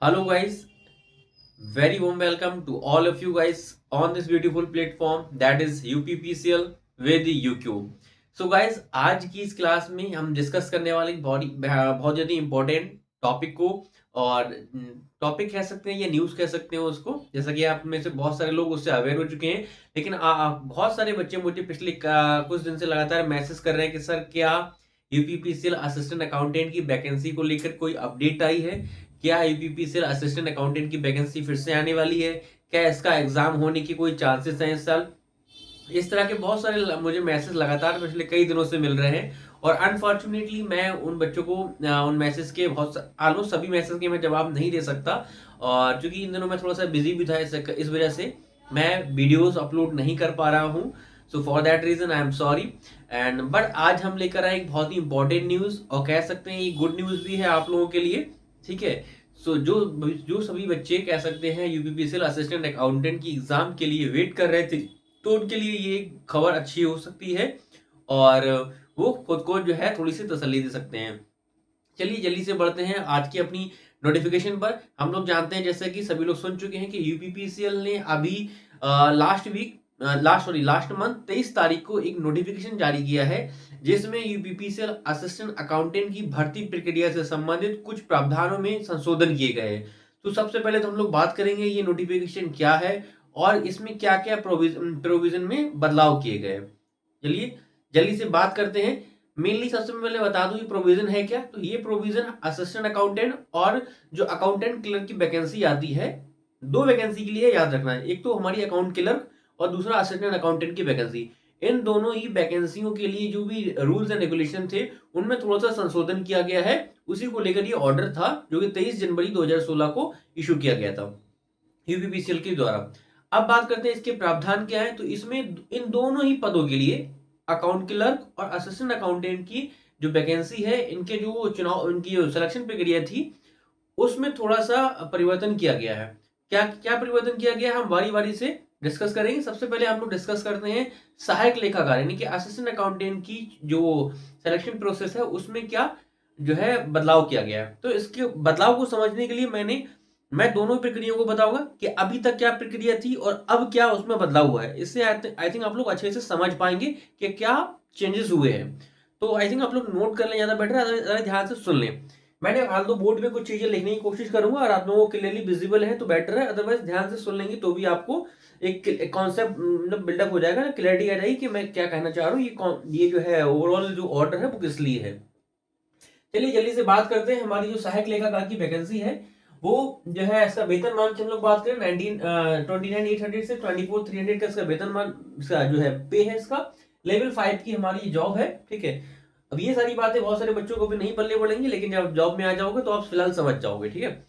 Hello guys, very warm welcome to all of you guys on this beautiful platform that is UPPCL with UQ. So guys, आज की इस class में हम discuss करने वाले बहुत ज़्यादा इंपॉर्टेंट टॉपिक को और टॉपिक कह सकते हैं या न्यूज़ कह सकते हैं उसको, जैसा कि आप में से बहुत सारे लोग उससे अवेयर हो चुके हैं। लेकिन बहुत सारे बच्चे मुझे पिछले कुछ दिन से लगातार मैसेज कर रहे हैं कि सर क्या यूपीपीसीएल असिस्टेंट अकाउंटेंट की वैकेंसी को लेकर कोई अपडेट आई है? क्या यूपीपीसीएल असिस्टेंट अकाउंटेंट की वैकेंसी फिर से आने वाली है? क्या इसका एग्जाम होने की कोई चांसेस हैं इस साल? इस तरह के बहुत सारे मुझे मैसेज लगातार पिछले कई दिनों से मिल रहे हैं और अनफॉर्चुनेटली मैं उन बच्चों को उन मैसेज के ऑलमोस्ट सभी मैसेज के मैं जवाब नहीं दे सकता। और क्योंकि इन दिनों मैं थोड़ा सा बिजी भी था, इस वजह से मैं वीडियोस अपलोड नहीं कर पा रहा हूँ। So for that reason I am sorry. And but आज हम लेकर आए एक बहुत ही इंपॉर्टेंट न्यूज़ और कह सकते हैं ये गुड न्यूज़ भी है आप लोगों के लिए। ठीक है। सो जो जो सभी बच्चे कह सकते हैं यूपीपीसीएल असिस्टेंट अकाउंटेंट की एग्जाम के लिए वेट कर रहे थे, तो उनके लिए ये खबर अच्छी हो सकती है और वो खुद को जो है थोड़ी सी तसल्ली दे सकते हैं। चलिए जल्दी से बढ़ते हैं आज की अपनी नोटिफिकेशन पर। हम लोग जानते हैं, जैसे कि सभी लोग सुन चुके हैं, कि यूपीपीसीएल ने अभी लास्ट मंथ 23 तारीख को एक नोटिफिकेशन जारी किया है, जिसमें यूपीपीसीएल असिस्टेंट अकाउंटेंट की भर्ती प्रक्रिया से संबंधित कुछ प्रावधानों में संशोधन किए गए हैं। तो सबसे पहले तो हम लोग बात करेंगे ये नोटिफिकेशन क्या है और इसमें क्या क्या प्रोविजन में बदलाव किए गए। चलिए जल्दी से बात करते हैं। मेनली सबसे पहले बता दूं ये प्रोविजन है क्या। तो ये प्रोविजन असिस्टेंट अकाउंटेंट और जो अकाउंटेंट क्लर्क की वैकेंसी आती है, दो वैकेंसी के लिए याद रखना है, एक तो हमारी अकाउंट क्लर्क और दूसरा असिस्टेंट अकाउंटेंट की वैकेंसी। इन दोनों ही वैकेंसियों के लिए जो भी रूल्स एंड रेगुलेशन थे उनमें थोड़ा सा संशोधन किया गया है। उसी को लेकर ये ऑर्डर था जो कि 23 जनवरी 2016 को इशू किया गया था यूपीपीसीएल के द्वारा। अब बात करते हैं इसके प्रावधान क्या है। तो इसमें इन दोनों ही पदों के लिए अकाउंट क्लर्क और असिस्टेंट अकाउंटेंट की जो वैकेंसी है, इनके जो चुनाव, इनकी जो सिलेक्शन प्रक्रिया थी उसमें थोड़ा सा परिवर्तन किया गया है। क्या क्या परिवर्तन किया गया है हम बारी बारी से डिस्कस करेंगे। सबसे पहले हम लोग डिस्कस करते हैं सहायक लेखाकार यानी कि असिस्टेंट अकाउंटेंट की जो सिलेक्शन प्रोसेस है उसमें क्या जो है बदलाव किया गया है। तो इसके बदलाव को समझने के लिए मैं दोनों प्रक्रियाओं को बताऊंगा कि अभी तक क्या प्रक्रिया थी और अब क्या उसमें बदलाव हुआ है। इससे आई थिंक आप लोग अच्छे से समझ पाएंगे कि क्या चेंजेस हुए हैं। तो आई थिंक आप लोग नोट कर लें, ज्यादा बेटर है, जरा ध्यान से सुन लें। मैंने हाल तो बोर्ड में कुछ चीजें लिखने की कोशिश करूंगा और आप लोगों को क्लियरली विजिबल है तो बेटर है, अदरवाइज ध्यान से सुन लेंगे तो भी आपको एक कॉन्सेप्ट मतलब बिल्डअप हो जाएगा ना, क्लैरिटी आ जाएगी कि मैं क्या कहना चाह रहा हूँ। ये जो है ओवरऑल जो ऑर्डर है वो किस लिए है। चलिए जल्दी से बात करते हैं। हमारी जो सहायक लेखाकार की वैकेंसी है वो जो है, इसका वेतनमान की हम लोग बात करें 29,800 से 24,300 का इसका वेतनमान, इसका जो है पे है, इसका लेवल 5 की हमारी जॉब है। ठीक है। अब ये सारी बातें बहुत सारे बच्चों को भी नहीं पल्ले पड़ेंगी, लेकिन जब जॉब में आ जाओगे तो आप फिलहाल समझ जाओगे। ठीक है।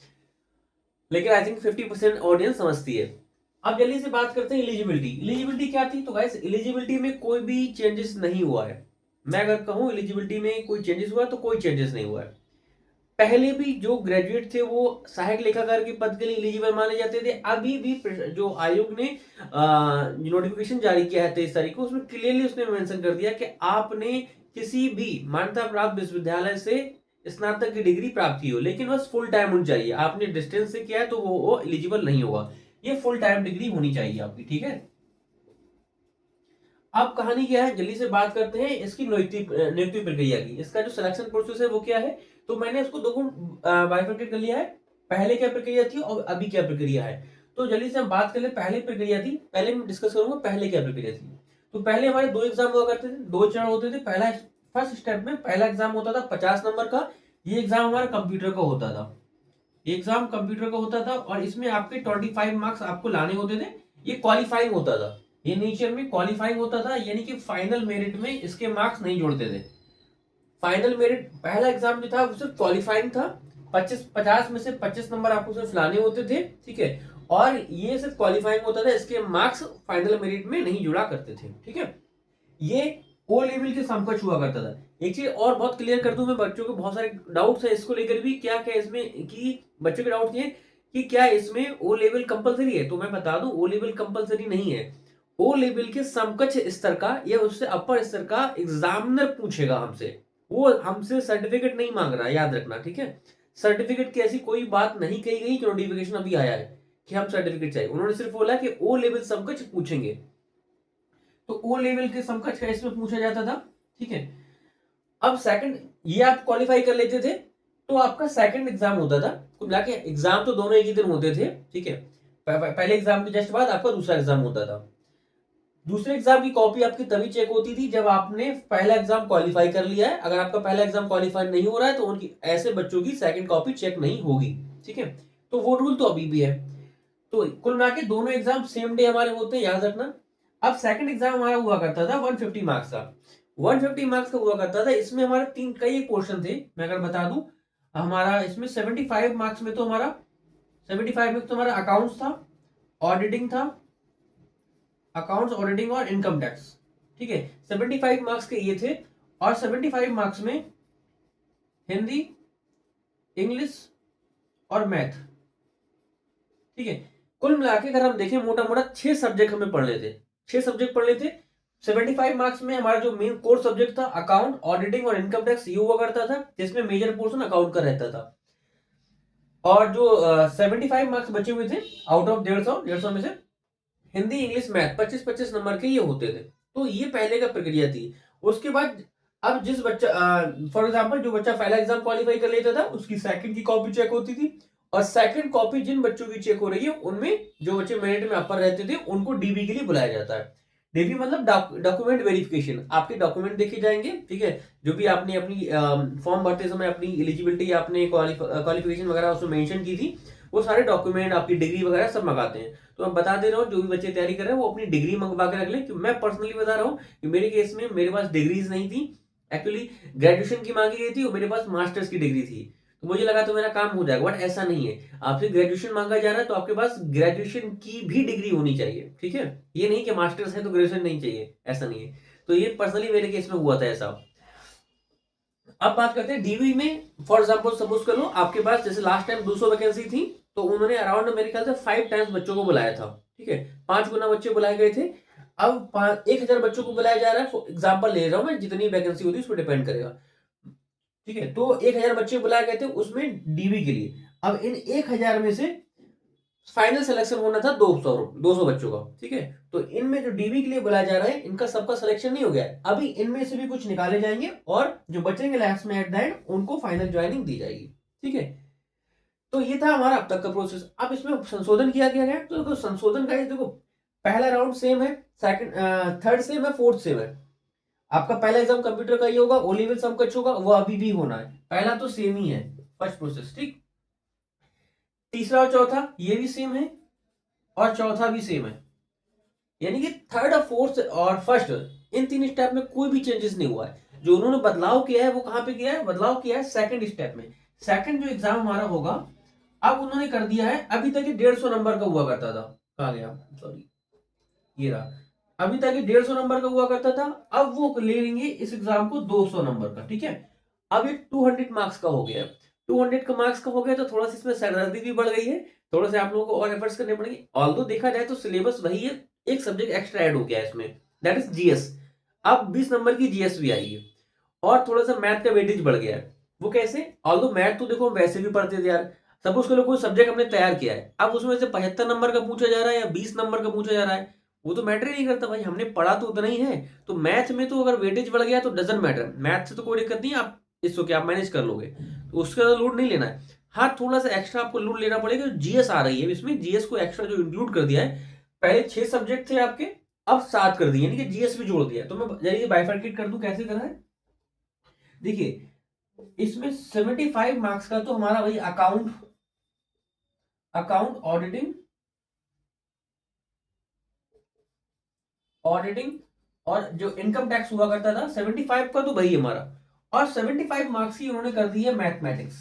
लेकिन आई थिंक 50% ऑडियंस समझती है। अब जल्दी से बात करते हैं एलिजिबिलिटी। एलिजिबिलिटी क्या थी। तो गाइस एलिजिबिलिटी में कोई भी चेंजेस नहीं हुआ है। मैं अगर कहूं एलिजिबिलिटी में कोई चेंजेस हुआ तो कोई चेंजेस नहीं हुआ है। पहले भी जो ग्रेजुएट थे वो सहायक लेखाकार के पद के लिए एलिजिबल माने जाते थे। अभी भी जो आयोग ने नोटिफिकेशन जारी किया है 23 तारीख को, उसमें क्लियरली उसने मेंशन कर दिया कि आपने किसी भी मान्यता प्राप्त विश्वविद्यालय से स्नातक की डिग्री प्राप्त की हो, लेकिन बस फुल टाइम होनी चाहिए। आपने डिस्टेंस से किया है तो वो एलिजिबल नहीं होगा। ये फुल टाइम डिग्री होनी चाहिए आपकी। ठीक है। अब कहानी क्या है, जल्दी से बात करते हैं इसकी नियुक्ति प्रक्रिया की। इसका जो सिलेक्शन प्रोसेस है वो क्या है। तो मैंने इसको दो बाइफरकेट कर लिया है, पहले क्या प्रक्रिया थी और अभी क्या प्रक्रिया है। तो जल्दी से हम बात कर ले। पहले प्रक्रिया थी, पहले मैं डिस्कस करूंगा पहले क्या प्रक्रिया थी। तो पहले हमारे दो एग्जाम हुआ करते थे, दो चरण होते थे। पहला फर्स्ट स्टेप में पहला एग्जाम होता था 50 नंबर का। ये एग्जाम हमारा कंप्यूटर का होता था। ये एग्जाम कंप्यूटर का होता था और इसमें आपके 25 मार्क्स आपको लाने होते थे। ये क्वालिफाइंग होता था, ये नेचर में क्वालिफाइंग होता था, यानी कि फाइनल मेरिट में इसके मार्क्स नहीं जोड़ते थे। फाइनल मेरिट पहला एग्जाम जो था वो सिर्फ क्वालिफाइंग था। 50 में से 25 नंबर आपको सिर्फ लाने होते थे। ठीक है। और ये सिर्फ क्वालिफाइंग होता था, इसके मार्क्स फाइनल मेरिट में नहीं जुड़ा करते थे। ठीक है। ये ओ लेवल के समकक्ष हुआ करता था। एक चीज और बहुत क्लियर कर दूं मैं, बच्चों के बहुत सारे डाउट्स है इसको लेकर भी, क्या क्या इसमें कि बच्चों के डाउट ये कि क्या इसमें ओ लेवल कंपलसरी है। तो मैं बता दूं ओ लेवल कंपलसरी नहीं है। ओ लेवल के समकक्ष स्तर का या उससे अपर स्तर का एग्जामिनर पूछेगा हमसे, वो हमसे सर्टिफिकेट नहीं मांग रहा है, याद रखना। ठीक है। सर्टिफिकेट की ऐसी कोई बात नहीं कही गई जो नोटिफिकेशन अभी आया है कि हम सर्टिफिकेट चाहिए। उन्होंने सिर्फ बोला कि ओ लेवल समकक्ष पूछेंगे, तो ओ लेवल के समकक्ष का इसमें पूछा जाता था। ठीक है, अब सेकंड ये आप क्वालिफाई कर लेते थे तो आपका सेकंड एग्जाम होता था। कुल मिला के एग्जाम तो दोनों एक ही दिन होते थे। ठीक है, पहले एग्जाम के जस्ट बाद आपका दूसरा एग्जाम होता था। दूसरे एग्जाम की कॉपी आपकी तभी चेक होती थी जब आपने पहला एग्जाम क्वालिफाई कर लिया है। अगर आपका पहला एग्जाम क्वालिफाई नहीं हो रहा है तो उनकी ऐसे बच्चों की सेकंड कॉपी चेक नहीं होगी। ठीक है, तो वो रूल तो अभी भी है। तो कुल मिला के दोनों एग्जाम सेम डे हमारे होते हैं, याद रखना। अब सेकंड एग्जाम हमारा हुआ करता था 150 मार्क्स का। 150 मार्क्स का हुआ करता था। इसमें हमारे तीन कई पोर्शन थे, मैं अगर बता दूं। हमारा इसमें 75 मार्क्स में तो हमारा 75 में तो हमारा अकाउंट्स था, ऑडिटिंग था, अकाउंट्स, ऑडिटिंग और इनकम टैक्स। ठीक है, 75 मार्क्स के ये थे। और 75 मार्क्स में हिंदी, इंग्लिश और मैथ। ठीक है, कुल मिला के अगर हम देखें मोटा मोटा 6 सब्जेक्ट हमें पढ़ लेते, 6 सब्जेक्ट पढ़ लेते। 75 मार्क्स में हमारा जो मेन कोर सब्जेक्ट था अकाउंट, ऑडिटिंग और इनकम टैक्स ये हुआ करता था, जिसमें मेजर पोर्शन अकाउंट का रहता था। और जो 75 मार्क्स बचे हुए थे आउट ऑफ 150 में से हिंदी, इंग्लिश, मैथ 25-25 नंबर के ये होते थे। तो ये पहले का प्रक्रिया थी। उसके बाद अब जिस बच्चा फॉर एग्जांपल जो बच्चा पहला एग्जाम क्वालिफाई कर लेता था उसकी सेकंड की कॉपी चेक होती थी। और सेकंड कॉपी जिन बच्चों की चेक हो रही है उनमें जो बच्चे मेरिट में अपर रहते थे उनको डीबी के लिए बुलाया जाता है। डीबी मतलब डॉक्यूमेंट वेरिफिकेशन, आपके डॉक्यूमेंट देखे जाएंगे। ठीक है, जो भी आपने अपनी फॉर्म भरते समय अपनी एलिजिबिलिटी, आपने क्वालिफिकेशन वगैरह उसमें मेंशन की थी, वो सारे डॉक्यूमेंट, आपकी डिग्री वगैरह सब मंगाते हैं। तो मैं बता दे रहा हूँ जो भी बच्चे तैयारी कर रहे हैं वो अपनी डिग्री मंगवा के रख लें। कि मैं पर्सनली बता रहा हूँ कि मेरे केस में मेरे पास डिग्रीज नहीं थी, एक्चुअली ग्रेजुएशन की मांगी गई थी और मेरे पास मास्टर्स की डिग्री थी। तो मुझे लगा तो मेरा काम हो जाएगा, बट ऐसा नहीं है। आपसे ग्रेजुएशन मांगा जा रहा है तो आपके पास ग्रेजुएशन की भी डिग्री होनी चाहिए। ठीक है, ये नहीं कि मास्टर्स है तो ग्रेजुएशन नहीं चाहिए, ऐसा नहीं है। तो ये पर्सनली मेरे केस में हुआ था ऐसा। अब बात करते हैं डीवी में। फॉर एग्जाम्पल सपोज कर लो आपके पास जैसे लास्ट टाइम 200 वैकेंसी थी, तो उन्होंने अराउंड मेरे ख्याल से 5 टाइम्स बच्चों को बुलाया था। ठीक है, 5 गुना बच्चे बुलाए गए थे। अब 1000 बच्चों को बुलाया जा रहा है। एग्जाम्पल ले रहा हूं मैं, जितनी वैकेंसी होती है उस पर डिपेंड करेगा। ठीक है, तो 1000 बच्चे बुलाए गए थे उसमें डीवी के लिए। अब इन 1000 में से फाइनल सिलेक्शन होना था 200 बच्चों का। ठीक है, तो इनमें जो डीवी के लिए बुलाया जा रहा है इनका सबका सिलेक्शन नहीं हो गया है। अभी इनमें से भी कुछ निकाले जाएंगे और जो बचेंगे लास्ट में एट द एंड उनको फाइनल ज्वाइनिंग दी जाएगी। ठीक है, तो ये था हमारा अब तक का प्रोसेस। अब इसमें संशोधन किया गया है। तो संशोधन का देखो, पहला राउंड सेम है, सेकंड थर्ड सेम है, फोर्थ सेम है। आपका पहला एग्जाम कंप्यूटर का ही होगा, ओ लेवल समकक्ष होगा, वो अभी भी होना है। पहला तो सेम ही है, फर्स्ट प्रोसेस। ठीक, तीसरा और चौथा ये भी सेम है और चौथा भी सेम है। यानी कि थर्ड और फोर्थ और फर्स्ट इन 3 स्टेप में कोई भी चेंजेस नहीं हुआ है। जो उन्होंने बदलाव किया है वो कहां पे किया है? बदलाव किया है सेकंड स्टेप में। सेकंड जो एग्जाम हमारा होगा अब उन्होंने कर दिया है, अभी तक ये 150 नंबर का हुआ करता था। कहां गया, सॉरी, ये रहा। अभी तक ये 150 नंबर का हुआ करता था, अब वो ले लेंगे इस एग्जाम को 200 नंबर का। ठीक है, अब ये 200 मार्क्स का हो गया है। 200 का मार्क्स का हो गया तो थोड़ा सा इसमें सरदर्दी भी बढ़ गई है, थोड़ा सा आप लोगों को और एफर्ट्स करने पड़ेंगे। ऑल्दो देखा जाए तो सिलेबस वही है, एक सब्जेक्ट एक्स्ट्रा ऐड हो गया है इसमें, दैट इज जीएस। अब 20 नंबर की जीएस भी आई है और थोड़ा सा मैथ का वेटेज बढ़ गया है। वो कैसे? ऑल्दो मैथ तो देखो हम वैसे भी पढ़ते थे यार। सपोज करो कोई सब्जेक्ट हमने तैयार किया है, अब उसमें से 75 नंबर का पूछा जा रहा है या 20 नंबर का पूछा जा रहा है, वो तो मैटर ही नहीं करता भाई, हमने पढ़ा तो उतना ही है। तो मैथ में तो अगर वेटेज बढ़ गया तो डजंट मैटर, मैथ से तो कोई दिक्कत नहीं है, आप इसको क्या आप मैनेज कर लोगे, तो उसका लोड नहीं लेना है। हाँ, थोड़ा सा एक्स्ट्रा आपको लोड लेना पड़ेगा। जीएस आ रही है इसमें, जीएस को एक्स्ट्रा जो इंक्लूड कर दिया है। पहले 6 सब्जेक्ट थे आपके, अब 7 कर दिए, यानी कि जीएस भी जोड़ दिया। तो मैं जरिए बाइफर्केट कर दूं, कैसे करा है देखिए। इसमें 75 मार्क्स का तो हमारा वही अकाउंट, ऑडिटिंग, और जो इनकम टैक्स हुआ करता था 75 का तो वही हमारा। और 75 मार्क्स की उन्होंने कर दी है मैथमेटिक्स।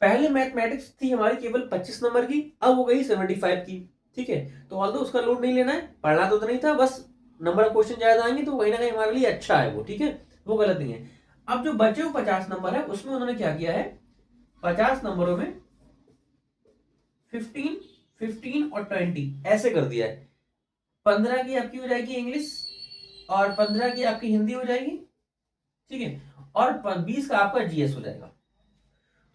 पहले मैथमेटिक्स थी हमारी केवल 25 नंबर की, अब हो गई 75 की। ठीक है, तो ऑल्दो उसका लोड नहीं लेना है, पढ़ना तो नहीं था, बस नंबर क्वेश्चन ज्यादा आएंगे तो कहीं ना कहीं हमारे लिए अच्छा है वो। ठीक है, वो गलत नहीं है। अब जो बचे हुए 50 नंबर है उसमें उन्होंने क्या किया है, 50 नंबरों में 15, 15 और 20 ऐसे कर दिया है। 15 की आपकी हो जाएगी इंग्लिश और 15 की आपकी हिंदी हो जाएगी। ठीक है, और 20 का आपका जीएस हो जाएगा।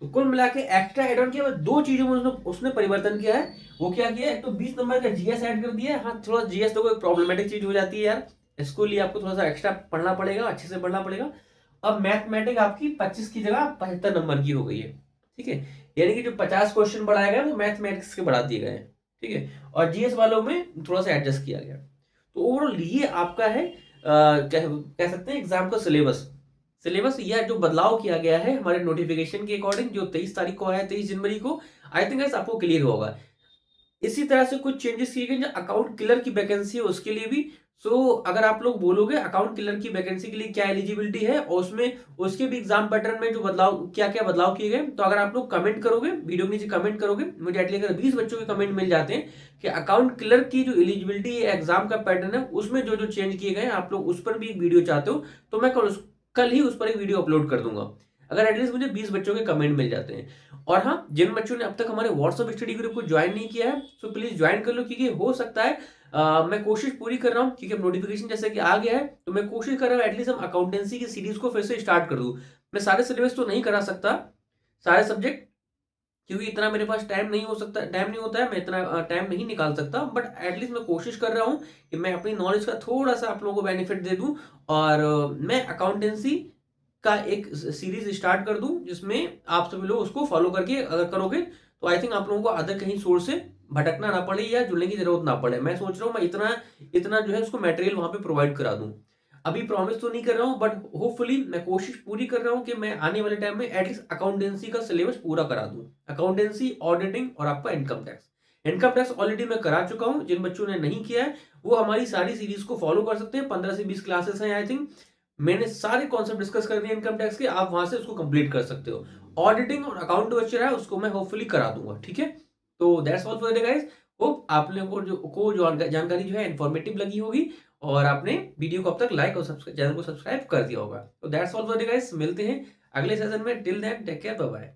तो कुल मिला के एक्स्ट्रा एड ऑन किया, दो चीजों में उसने परिवर्तन किया है। वो क्या किया है, एक तो 20 नंबर का जीएस ऐड कर दिया है। हाँ, थोड़ा जीएस तो कोई प्रॉब्लमेटिक चीज हो जाती है यार, इसको लिए आपको थोड़ा सा एक्स्ट्रा पढ़ना पड़ेगा, अच्छे से पढ़ना पड़ेगा। अब मैथमेटिक आपकी 25 की जगह 75 नंबर की हो गई है, ठीक है। यानी कि जो 50 क्वेश्चन बढ़ाए गए वो मैथमेटिक्स के बढ़ा दिए गए हैं, ठीक है। और जीएस वालों में थोड़ा सा एडजस्ट किया गया। तो ओवरऑल ये आपका है कह सकते हैं एग्जाम का सिलेबस। सिलेबस यह जो बदलाव किया गया है हमारे नोटिफिकेशन के अकॉर्डिंग, जो 23 तारीख को आया, 23 जनवरी को, आई थिंक आपको क्लियर होगा। इसी तरह से कुछ चेंजेस किए गए जो अकाउंट क्लियर की वैकेंसी है उसके लिए भी। अगर आप लोग बोलोगे अकाउंट क्लियर की वैकेंसी के लिए क्या एलिजिबिलिटी है और उसमें उसके भी एग्जाम पैटर्न में जो बदलाव, क्या क्या बदलाव किए गए, तो अगर आप लोग कमेंट करोगे, वीडियो के नीचे कमेंट करोगे, मुझे एटलीस्ट अगर 20 बच्चों के कमेंट मिल जाते हैं कि अकाउंट क्लियर की जो एलिजिबिलिटी है, एग्जाम का पैटर्न है, उसमें जो जो चेंज किए गए आप लोग उस पर भी एक वीडियो चाहते हो, तो मैं कल ही उस पर एक वीडियो अपलोड कर दूंगा, अगर एटलीस्ट मुझे 20 बच्चों के कमेंट मिल जाते हैं। और हाँ, जिन बच्चों ने अब तक हमारे व्हाट्सएप स्टडी ग्रुप को ज्वाइन नहीं किया है, तो प्लीज ज्वाइन कर लो, क्योंकि हो सकता है मैं कोशिश पूरी कर रहा हूँ, क्योंकि अब नोटिफिकेशन जैसे कि आ गया है, तो मैं कोशिश कर रहा हूँ एटलीस्ट हम अकाउंटेंसी की सीरीज को फिर से स्टार्ट कर दूँ। मैं सारे सिलेबस तो नहीं करा सकता, सारे सब्जेक्ट, क्योंकि इतना मेरे पास टाइम नहीं हो सकता, टाइम नहीं होता है, मैं इतना टाइम नहीं निकाल सकता, बट एटलीस्ट मैं कोशिश कर रहा हूँ कि मैं अपनी नॉलेज का थोड़ा सा आप लोगों को बेनिफिट दे दूं। और मैं अकाउंटेंसी का एक सीरीज स्टार्ट कर दूं, जिसमें आप सभी लोग उसको फॉलो करके अगर करोगे, तो आई थिंक आप लोगों को अदर कहीं सोर्स से भटकना ना पड़े या जुड़ने की जरूरत ना पड़े। मैं सोच रहा हूँ मैं इतना इतना जो है उसको मटेरियल वहां पे प्रोवाइड करा दूं। अभी प्रॉमिस तो नहीं कर रहा हूँ, बट होपफुली मैं कोशिश पूरी कर रहा हूँ कि मैं आने वाले टाइम में एटलीस्ट अकाउंटेंसी का सिलेबस पूरा करा दूं। अकाउंटेंसी, ऑडिटिंग और आपका income tax. Income tax already मैं करा चुका हूँ, जिन बच्चों ने नहीं किया है वो हमारी सारी सीरीज को फॉलो कर सकते हैं। 15 से 20 क्लासेस हैं आई थिंक, मैंने सारे कॉन्सेप्ट डिस्कस कर दिए इनकम टैक्स के, आप वहां से उसको कंप्लीट कर सकते हो। ऑडिटिंग और अकाउंट बच्चे है उसको मैं होपफुली करा दूंगा, ठीक है। तो that's all for the guys. Hope आप लोगों को जो जानकारी जो है इन्फॉर्मेटिव लगी होगी, और आपने वीडियो को अब तक लाइक और चैनल को सब्सक्राइब कर दिया होगा। तो that's all for the guys, मिलते हैं अगले सेशन में। Till then take care, bye bye.